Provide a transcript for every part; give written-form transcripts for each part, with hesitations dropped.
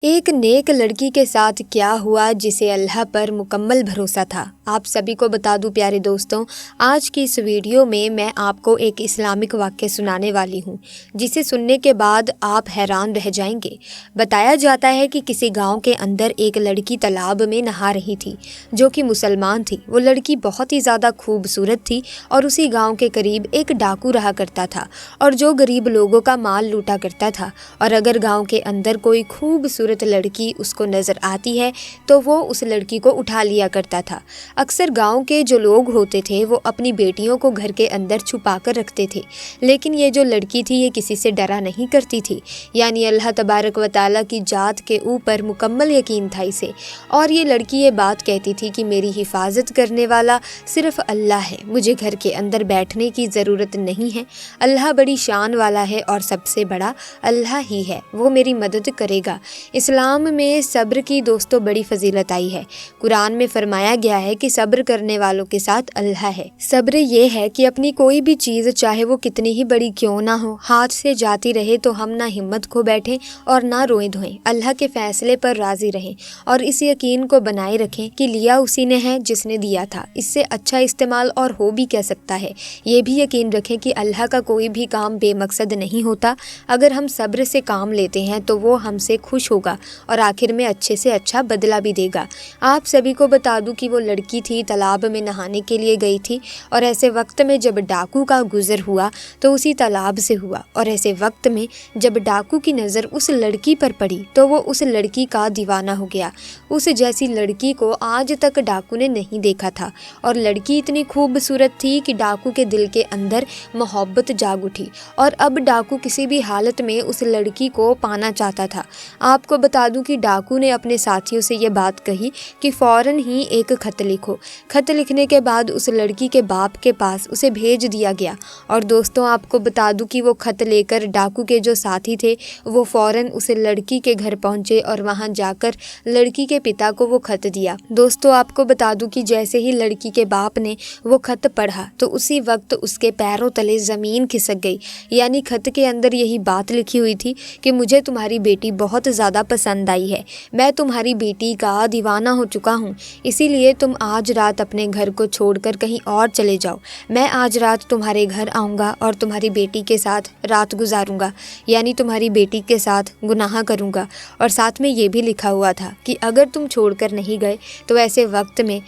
ایک نیک لڑکی کے ساتھ کیا ہوا جسے اللہ پر مکمل بھروسہ تھا۔ آپ سبھی کو بتا دوں پیارے دوستوں، آج کی اس ویڈیو میں آپ کو ایک اسلامک واقعہ سنانے والی ہوں جسے سننے کے بعد آپ حیران رہ جائیں گے۔ بتایا جاتا ہے کہ کسی گاؤں کے اندر ایک لڑکی تالاب میں نہا رہی تھی جو کہ مسلمان تھی۔ وہ لڑکی بہت ہی زیادہ خوبصورت تھی اور اسی گاؤں کے قریب ایک ڈاکو رہا کرتا تھا اور جو غریب لوگوں کا مال لوٹا کرتا تھا، اور اگر گاؤں کے اندر کوئی خوبصورت لڑکی اس کو نظر آتی ہے تو وہ اس لڑکی کو اٹھا لیا کرتا تھا۔ اکثر گاؤں کے جو لوگ ہوتے تھے وہ اپنی بیٹیوں کو گھر کے اندر چھپا کر رکھتے تھے، لیکن یہ جو لڑکی تھی یہ کسی سے ڈرا نہیں کرتی تھی، یعنی اللہ تبارک و تعالیٰ کی ذات کے اوپر مکمل یقین تھا اسے، اور یہ لڑکی یہ بات کہتی تھی کہ میری حفاظت کرنے والا صرف اللہ ہے، مجھے گھر کے اندر بیٹھنے کی ضرورت نہیں ہے، اللہ بڑی شان والا ہے اور سب سے بڑا اللہ ہی ہے، وہ میری مدد کرے گا۔ اسلام میں صبر کی دوستوں بڑی فضیلت آئی ہے۔ قرآن میں فرمایا گیا ہے کہ صبر کرنے والوں کے ساتھ اللہ ہے۔ صبر یہ ہے کہ اپنی کوئی بھی چیز چاہے وہ کتنی ہی بڑی کیوں نہ ہو، ہاتھ سے جاتی رہے تو ہم نہ ہمت کھو بیٹھیں اور نہ روئیں دھوئیں، اللہ کے فیصلے پر راضی رہیں اور اس یقین کو بنائے رکھیں کہ لیا اسی نے ہے جس نے دیا تھا، اس سے اچھا استعمال اور ہو بھی کیا سکتا ہے۔ یہ بھی یقین رکھیں کہ اللہ کا کوئی بھی کام بے مقصد نہیں ہوتا، اگر ہم صبر سے کام لیتے ہیں تو وہ ہم سے خوش ہوگا اور آخر میں اچھے سے اچھا بدلہ بھی دے گا۔ آپ سبھی کو بتا دوں کہ وہ لڑکی تھی تالاب میں نہانے کے لیے گئی تھی، اور ایسے وقت میں جب ڈاکو کا گزر ہوا تو اسی تالاب سے ہوا، اور ایسے وقت میں جب ڈاکو کی نظر اس لڑکی پر پڑی تو وہ اس لڑکی کا دیوانہ ہو گیا۔ اس جیسی لڑکی کو آج تک ڈاکو نے نہیں دیکھا تھا، اور لڑکی اتنی خوبصورت تھی کہ ڈاکو کے دل کے اندر محبت جاگ اٹھی، اور اب ڈاکو کسی بھی حالت میں اس لڑکی کو پانا چاہتا تھا۔ آپ کو بتا دوں کہ ڈاکو نے اپنے ساتھیوں سے یہ بات کہی کہ فوراً ہی ایک خط لکھو۔ خط لکھنے کے بعد اس لڑکی کے باپ کے پاس اسے بھیج دیا گیا، اور دوستوں آپ کو بتا دوں کہ وہ خط لے کر ڈاکو کے جو ساتھی تھے وہ فوراً اس لڑکی کے گھر پہنچے اور وہاں جا کر لڑکی کے پتا کو وہ خط دیا۔ دوستوں آپ کو بتا دوں کہ جیسے ہی لڑکی کے باپ نے وہ خط پڑھا تو اسی وقت اس کے پیروں تلے زمین کھسک گئی، یعنی خط کے اندر یہی بات لکھی ہوئی تھی کہ مجھے تمہاری بیٹی بہت زیادہ پسند آئی ہے، میں تمہاری بیٹی کا دیوانہ ہو چکا ہوں، اسی لیے تم آج رات اپنے گھر کو چھوڑ کر کہیں اور چلے جاؤ، میں آج رات تمہارے گھر آؤں گا اور تمہاری بیٹی کے ساتھ رات گزاروں گا، یعنی تمہاری بیٹی کے ساتھ گناہ کروں گا۔ اور ساتھ میں یہ بھی لکھا ہوا تھا کہ اگر تم چھوڑ کر نہیں گئے تو ایسے وقت میں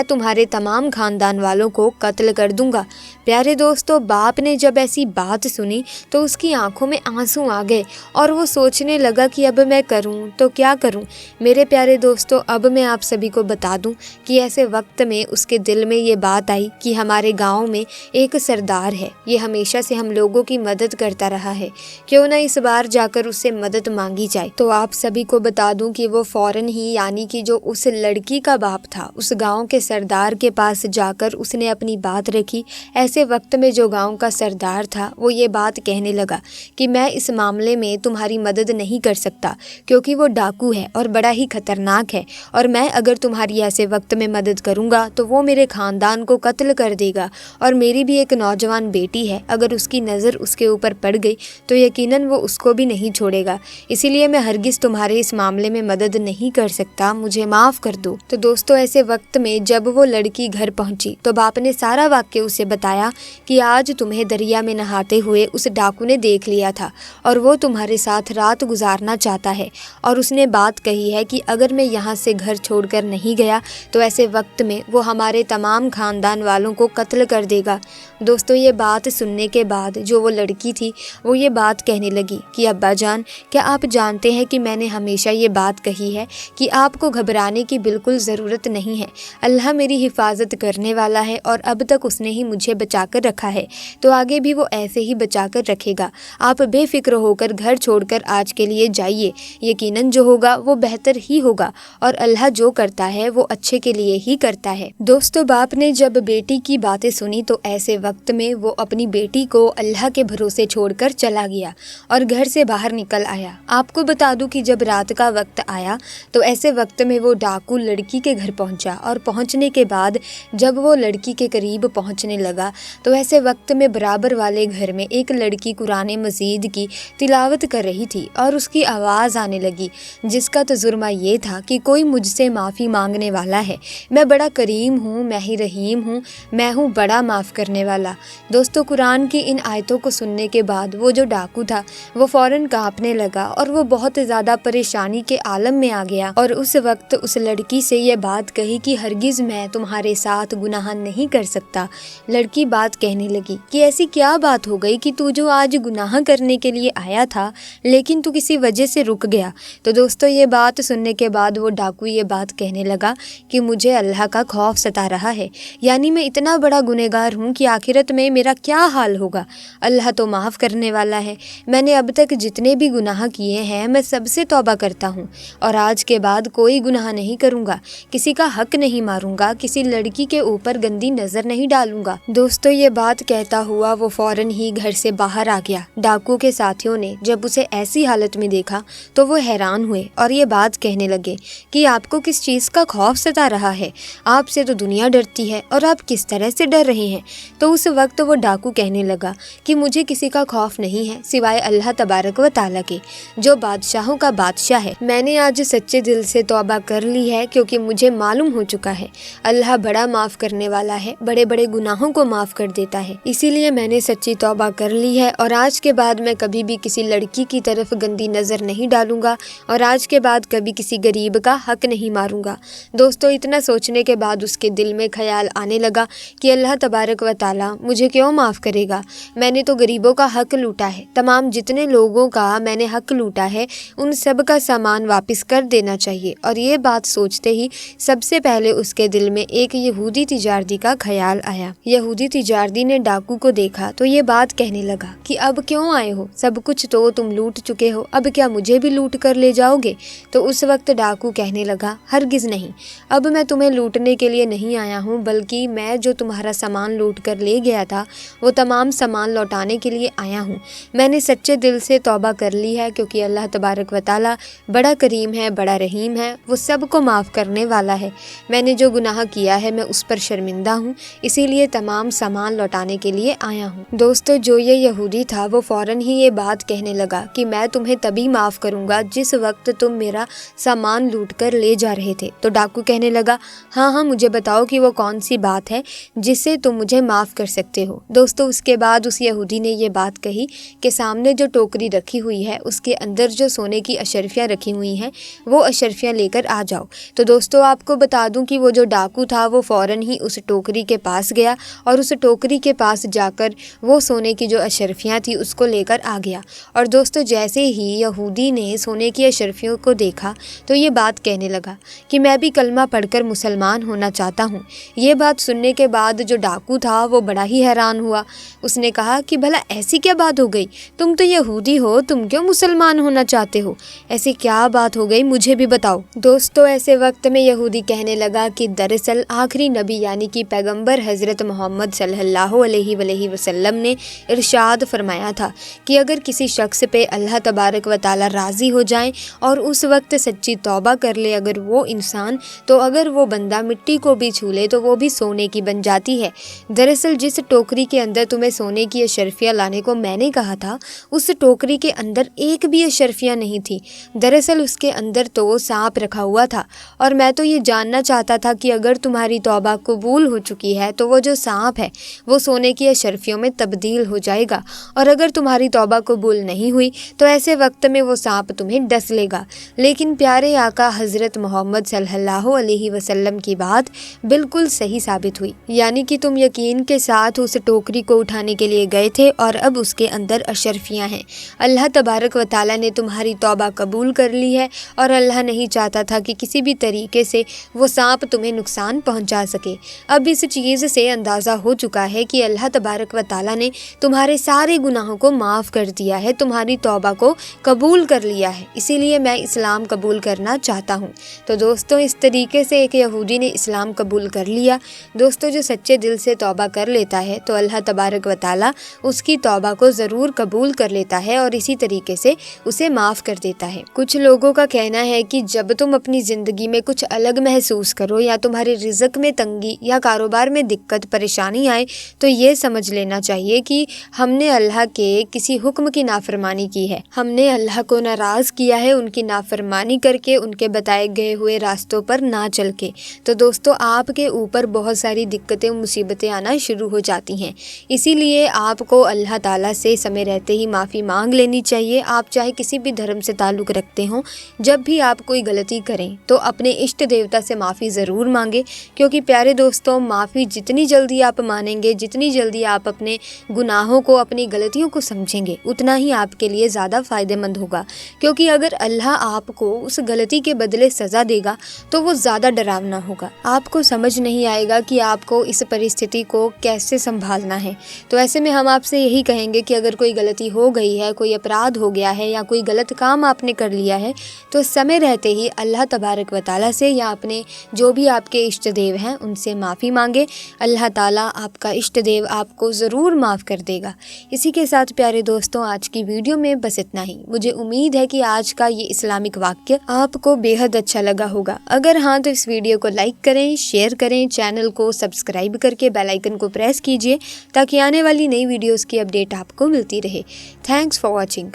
تمہارے تمام خاندان والوں کو قتل کر دوں گا۔ پیارے دوستو، باپ نے جب ایسی بات سنی تو اس کی آنکھوں میں آنسو آ گئے اور وہ سوچنے لگا کہ اب میں کروں تو کیا کروں۔ میرے پیارے دوستو، اب میں آپ سبھی کو بتا دوں کہ ایسے وقت میں اس کے دل میں یہ بات آئی کہ ہمارے گاؤں میں ایک سردار ہے، یہ ہمیشہ سے ہم لوگوں کی مدد کرتا رہا ہے، کیوں نہ اس بار جا کر اس سے مدد مانگی جائے۔ تو آپ سبھی کو بتا دوں کہ وہ فوراً ہی، یعنی کہ جو اس لڑکی کا باپ تھا، اس گاؤں کے سردار کے پاس جا کر اس نے اپنی بات رکھی۔ ایسے وقت میں جو گاؤں کا سردار تھا وہ یہ بات کہنے لگا کہ میں اس معاملے میں تمہاری مدد نہیں کر سکتا، کیونکہ وہ ڈاکو ہے اور بڑا ہی خطرناک ہے، اور میں اگر تمہاری ایسے وقت میں مدد کروں گا تو وہ میرے خاندان کو قتل کر دے گا، اور میری بھی ایک نوجوان بیٹی ہے، اگر اس کی نظر اس کے اوپر پڑ گئی تو یقیناً وہ اس کو بھی نہیں چھوڑے گا، اسی لیے میں ہرگز تمہارے اس معاملے میں مدد نہیں کر سکتا، مجھے معاف کر دو۔ تو دوستو ایسے وقت میں جب وہ لڑکی گھر پہنچی تو باپ نے سارا واقعہ اسے بتایا کہ آج تمہیں دریا میں نہاتے ہوئے اس ڈاکو نے دیکھ لیا تھا اور وہ تمہارے ساتھ رات گزارنا چاہتا ہے، اور اس نے بات کہی ہے کہ اگر میں یہاں سے گھر چھوڑ کر نہیں گیا تو ایسے وقت میں وہ ہمارے تمام خاندان والوں کو قتل کر دے گا۔ دوستو یہ بات سننے کے بعد جو وہ لڑکی تھی وہ یہ بات کہنے لگی کہ ابا جان، کیا آپ جانتے ہیں کہ میں نے ہمیشہ یہ بات کہی ہے کہ آپ کو گھبرانے کی بالکل ضرورت نہیں ہے، اللہ میری حفاظت کرنے والا ہے اور اب تک اس نے ہی مجھے بچا کر رکھا ہے تو آگے بھی وہ ایسے ہی بچا کر رکھے گا، آپ بے فکر ہو کر گھر چھوڑ کر آج کے لیے جائیے، یقیناً جو ہوگا وہ بہتر ہی ہوگا، اور اللہ جو کرتا ہے وہ اچھے کے لیے ہی करता है। दोस्तों, बाप ने जब बेटी की बातें सुनी तो ऐसे वक्त में वो अपनी बेटी को अल्लाह के भरोसे छोड़कर चला गया और घर से बाहर निकल आया। आपको बता दूं कि जब रात का वक्त आया तो ऐसे वक्त में वो डाकू लड़की के घर पहुंचा और पहुंचने के बाद जब वो लड़की के करीब पहुंचने लगा तो ऐसे वक्त में बराबर वाले घर में एक लड़की कुरान मजीद की तिलावत कर रही थी और उसकी आवाज़ आने लगी, जिसका तजुर्मा ये था कि कोई मुझसे माफ़ी मांगने वाला है। मैं बड़ा करीम हूँ, मैं ही रहीम हूँ, मैं हूँ बड़ा माफ़ करने वाला। दोस्तों, कुरान की इन आयतों को सुनने के बाद वो जो डाकू था वो फ़ौरन कांपने लगा और वो बहुत ज़्यादा परेशानी के आलम में आ गया और उस वक्त उस लड़की से ये बात कही कि हरगिज़ मैं तुम्हारे साथ गुनाह नहीं कर सकता। लड़की बात कहने लगी कि ऐसी क्या बात हो गई कि तू जो आज गुनाह करने के लिए आया था लेकिन तू किसी वजह से रुक गया। तो दोस्तों, ये बात सुनने के बाद वो डाकू ये बात कहने लगा कि मुझे अल्लाह का खौफ सता रहा है, यानी मैं इतना बड़ा गुनहगार हूँ कि आखिरत में मेरा क्या हाल होगा। अल्लाह तो माफ़ करने वाला है। मैंने अब तक जितने भी गुनाह किए हैं मैं सबसे तौबा करता हूँ और आज के बाद कोई गुनाह नहीं करूँगा, किसी का हक नहीं मारूंगा, किसी लड़की के ऊपर गंदी नज़र नहीं डालूंगा। दोस्तों, ये बात कहता हुआ वो फ़ौरन ही घर से बाहर आ गया। डाकू के साथियों ने जब उसे ऐसी हालत में देखा तो वो हैरान हुए और ये बात कहने लगे कि आपको किस चीज़ का खौफ सता रहा है? आपसे तो दुनिया डरती है और आप किस तरह से डर रहे हैं? तो उस वक्त वो डाकू कहने लगा कि मुझे किसी का खौफ नहीं है सिवाय अल्लाह तबारक व तआला के, जो बादशाहों का बादशाह है। मैंने आज सच्चे दिल से तौबा कर ली है क्योंकि मुझे मालूम हो चुका है अल्लाह बड़ा माफ़ करने वाला है, बड़े बड़े गुनाहों को माफ़ कर देता है। इसीलिए मैंने सच्ची तौबा कर ली है और आज के बाद मैं कभी भी किसी लड़की की तरफ गंदी नज़र नहीं डालूंगा और आज के बाद कभी किसी गरीब का हक नहीं मारूंगा। दोस्तों, इतना सोचने के बाद उसके दिल में ख्याल आने लगा कि अल्लाह तबारक व तआला मुझे क्यों माफ़ करेगा? मैंने तो गरीबों का हक लूटा है, तमाम जितने लोगों का मैंने हक लूटा है उन सब का सामान वापस कर देना चाहिए। और ये बात सोचते ही सबसे पहले उसके दिल में एक यहूदी तिजारती का ख्याल आया। यहूदी तिजारती ने डाकू को देखा तो ये बात कहने लगा कि अब क्यों आए हो? सब कुछ तो तुम लूट चुके हो, अब क्या मुझे भी लूट कर ले जाओगे? तो उस वक्त डाकू कहने लगा, हरगिज़ नहीं, अब मैं तुम्हें लूटने के लिए नहीं आया हूँ, बल्कि मैं जो तुम्हारा सामान लूट कर ले गया था वो तमाम सामान लौटाने के लिए आया हूँ। मैंने सच्चे दिल से तौबा कर ली है क्योंकि अल्लाह तबारक व तआला बड़ा करीम है, बड़ा रहीम है, वो सब को माफ़ करने वाला है। मैंने जो गुनाह किया है मैं उस पर शर्मिंदा हूँ, इसीलिए तमाम सामान लौटाने के लिए आया हूँ। दोस्तों, जो ये यहूदी था वो फ़ौरन ही ये बात कहने लगा कि मैं तुम्हें तभी माफ़ करूँगा जिस वक्त तुम मेरा सामान लूट कर ले जा रहे थे। तो डाकू कहने लगा, हाँ हाँ, मुझे बताओ कि वो कौन सी बात है जिससे तुम मुझे माफ़ कर सकते हो। दोस्तों, उसके बाद उस यहूदी ने ये बात कही कि सामने जो टोकरी रखी हुई है उसके अंदर जो सोने की अशरफियाँ रखी हुई हैं वो अशरफियाँ लेकर आ जाओ। तो दोस्तों, आपको बता दूं कि वो जो डाकू था वो फ़ौरन ही उस टोकरी के पास गया और उस टोकरी के पास जाकर वो सोने की जो अशरफियाँ थी उसको लेकर आ गया। और दोस्तों, जैसे ही यहूदी ने सोने की अशरफियों को देखा तो ये बात कहने लगा कि मैं भी कलमा पढ़कर मुसलमान होना चाहता हूँ। ये बात सुनने के बाद जो डाकू था वो बड़ा ही हैरान हुआ। उसने कहा कि भला ऐसी क्या बात हो गई? तुम तो यहूदी हो, तुम क्यों मुसलमान होना चाहते हो? ऐसी क्या बात हो गई, मुझे भी बताओ। दोस्तों, ऐसे वक्त में यहूदी कहने लगा कि दरअसल आखिरी नबी यानी कि पैगंबर हज़रत मोहम्मद सल्लल्लाहु अलैहि वसल्लम ने इरशाद फरमाया था कि अगर किसी शख्स पे अल्लाह तबारक व तआला राज़ी हो जाए और उस वक्त सच्ची तौबा कर ले अगर वो इंसान, तो अगर वो बंदा मिट्टी को भी छू ले तो वो भी सोने की बन जाती है। दरअसल जिस टोकरी के अंदर तुम्हें सोने की अशरफियाँ लाने को मैंने कहा था उस टोकरी के अंदर एक भी अशरफियाँ नहीं थी। दरअसल उसके अंदर तो सांप रखा हुआ था और मैं तो ये जानना चाहता था कि अगर तुम्हारी तौबा कबूल हो चुकी है तो वो जो सांप है वो सोने की अशरफियों में तब्दील हो जाएगा, और अगर तुम्हारी तौबा कबूल नहीं हुई तो ऐसे वक्त में वो सांप तुम्हें डस लेगा। लेकिन प्यारे आका हज़रत मोहम्मद सल्लल्लाहु अलैहि वसल्लम की बात बिल्कुल सही साबित हुई, यानी कि तुम यकीन के साथ उस टोकरी को उठाने के लिए गए थे और अब उसके अंदर अशरफियाँ हैं। अल्लाह तबारक व तआला ने तुम्हारी तौबा कबूल कर ली है और अल्लाह नहीं चाहता था कि किसी भी तरीके से वो सांप तुम्हें नुकसान पहुंचा सके। अब इस चीज़ से अंदाज़ा हो चुका है कि अल्लाह तबारक व तआला ने तुम्हारे सारे गुनाहों को माफ़ कर दिया है, तुम्हारी तौबा को कबूल कर लिया है, इसीलिए मैं इस्लाम कबूल करना चाहता हूँ। तो दोस्तों, इस तरीके से एक यहूदी बीवी ने इस्लाम कबूल कर लिया। दोस्तों, जो सच्चे दिल से तौबा कर लेता है तो अल्लाह तबारक व तआला उसकी तौबा को ज़रूर कबूल कर लेता है और इसी तरीके से उसे माफ़ कर देता है। कुछ लोगों का कहना है कि जब तुम अपनी ज़िंदगी में कुछ अलग महसूस करो या तुम्हारे रिज़्क में तंगी या कारोबार में दिक्कत परेशानी आए तो ये समझ लेना चाहिए कि हमने अल्लाह के किसी हुक्म की नाफरमानी की है, हमने अल्लाह को नाराज़ किया है, उनकी नाफरमानी करके, उनके बताए गए हुए रास्तों पर ना चल के। तो दोस्तों, आपके ऊपर बहुत सारी दिक्कतें मुसीबतें आना शुरू हो जाती हैं। इसीलिए आपको अल्लाह ताला से समय रहते ही माफ़ी मांग लेनी चाहिए। आप चाहे किसी भी धर्म से ताल्लुक़ रखते हों, जब भी आप कोई गलती करें तो अपने इष्ट देवता से माफ़ी ज़रूर मांगे, क्योंकि प्यारे दोस्तों, माफ़ी जितनी जल्दी आप मानेंगे, जितनी जल्दी आप अपने गुनाहों को, अपनी गलतियों को समझेंगे, उतना ही आपके लिए ज़्यादा फ़ायदेमंद होगा। क्योंकि अगर अल्लाह आपको उस गलती के बदले सज़ा देगा तो वो ज़्यादा डरावना होगा। आपको समझ नहीं आएगा कि आपको इस परिस्थिति को कैसे संभालना है। तो ऐसे में हम आपसे यही कहेंगे कि अगर कोई गलती हो गई है, कोई अपराध हो गया है या कोई गलत काम आपने कर लिया है, तो समय रहते ही अल्लाह तबारक व तआला से या अपने जो भी आपके इष्ट देव हैं उनसे माफ़ी मांगे। अल्लाह ताला, आपका इष्ट देव, आपको ज़रूर माफ़ कर देगा। इसी के साथ प्यारे दोस्तों, आज की वीडियो में बस इतना ही। मुझे उम्मीद है कि आज का ये इस्लामिक वाक्य आपको बेहद अच्छा लगा होगा। अगर हाँ, तो इस वीडियो को लाइक करें, शेयर करें, चैनल को सब्सक्राइब करके बेल आइकन को प्रेस कीजिए ताकि आने वाली नई वीडियोस की अपडेट आपको मिलती रहे। Thanks for watching.